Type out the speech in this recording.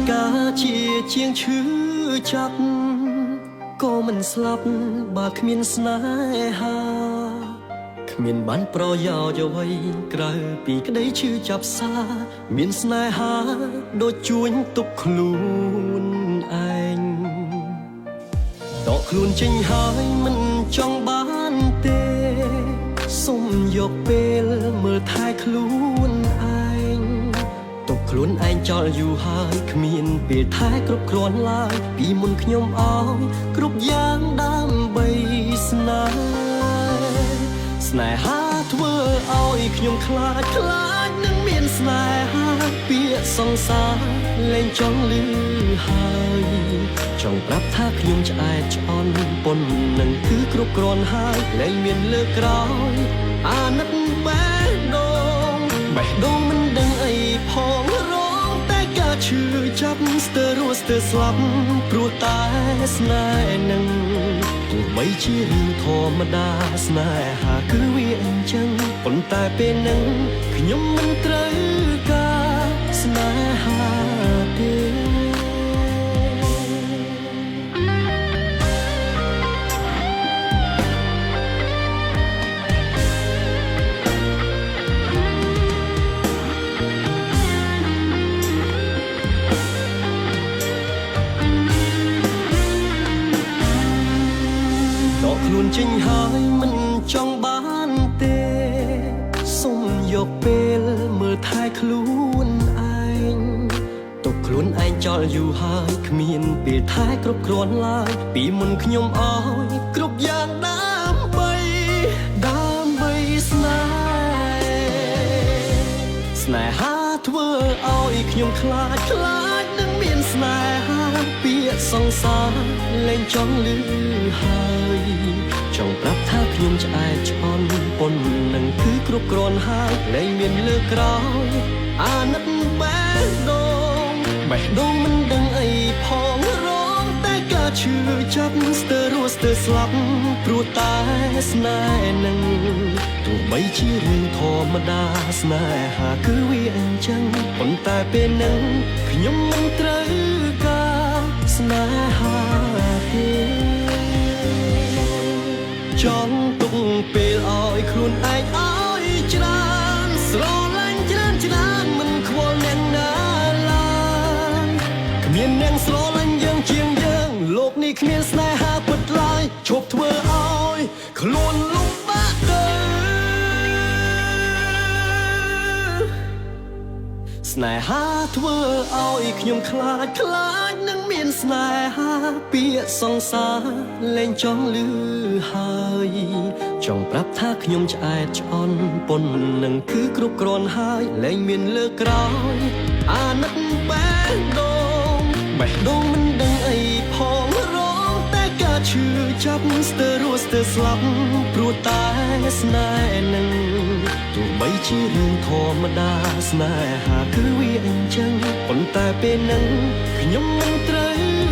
កាជាជាងឈឺចាប់ក៏មិនស្លាប់បើគ្មានស្នេហាគ្មានបានប្រយោជន៍អ្វីក្រៅពីក្តីឈឺចាប់សាមានស្នេហាដូចជួញទុកខ្លួនឯងដកខ្លួនចេញហើយមិនចង់បានទេសុំយកពេលមើលថែខ្លួនឯងទុកខ្លួនឯងចោលយូរហើយគ្មានពេលថែគ្រប់គ្រាន់ឡើយពីមុនខ្ញុំអោយគ្រប់យ៉ាងដើម្បីស្នេហាធ្វើឲ្យខ្ញុំខ្លាចនឹងមានស្នេហាពាក្យសង្សារលែងចង់លឺហើយចង់ប្រាប់ថាខ្ញុំឆ្អែតឆ្អន់ប៉ុននឹងគឺគ្រប់គ្រាន់ហើយលែងមានលើកក្រោយអាណិតបេះដូងមិនដឹងអីផងរងតែការឈឺចាប់ស្ទើរស្ទើរស្លាប់ព្រោះតែស្នេហ៍នឹងទោះបីជារឿងធម្មតាស្នេហាគឺវាអញ្ចឹងប៉ុន្តែពេលនឹងខ្ញុំមិនត្រូវការស្នេហាទេខ្លួនចេញហើយមិនចង់បានទេសុំយកពេលមើលថែខ្លួនឯងទុកខ្លួនឯងចោលយូរហើយគ្មានពេលថែគ្រប់គ្រាន់ឡើយពីមុនខ្ញុំអោយគ្រប់យ៉ាងដើម្បីស្នេហាធ្វើឲ្យខ្ញុំខ្លាចនឹងមានស្នេហាពាក្យសង្សារលែងចង់លឺហើយចង់ប្រាប់ថាខ្ញុំឆ្អែតឆ្អន់ប៉ុននឹងគឺគ្រប់គ្រាន់ហើយលែងមានលើកក្រោយអាណិតបេះដូងមិនដឹងអីផងរងតែការឈឺចាប់ស្ទើរស្លាប់ព្រោះតែស្នេហ៍នឹងទោះបីជារឿងធម្មតាស្នេហាគឺវាអញ្ចឹងប៉ុន្តែពេលនឹងខ្ញុំមិនត្រូវការស្នេហាទេចង់ទុកពេលឲ្យខ្លួនឯងឲ្យច្រើនស្រឡាញ់ច្រើនមិនខ្វល់អ្នកណាឡើយគ្មានអ្នកស្រឡាញ់យើងជាងយើងលោកនេះគ្មានស្នេហាពិតឡើយឈប់ធ្វើឲ្យខ្លួនលំបាកទៅស្នេហាធ្វើឲ្យខ្ញុំខ្លាចនឹងមានស្នេហាពាក្យសង្សារលែងចង់លឺហើយចង់ប្រាប់ថាខ្ញុំឆ្អែតឆ្អន់ប៉ុននឹងគឺគ្រប់គ្រាន់ហើយលែងមានលើកក្រោយអាណិតបេះដូងមិនដឹងអីផងរងតែការឈឺចាប់ស្ទើរស្លាប់ព្រោះតែស្នេហ៍នឹងទោះបីជារឿងធម្មតាស្នេហាគឺវាអញ្ចឹងប៉ុន្តែពេលនឹងខ្ញុំមិនត្រូវ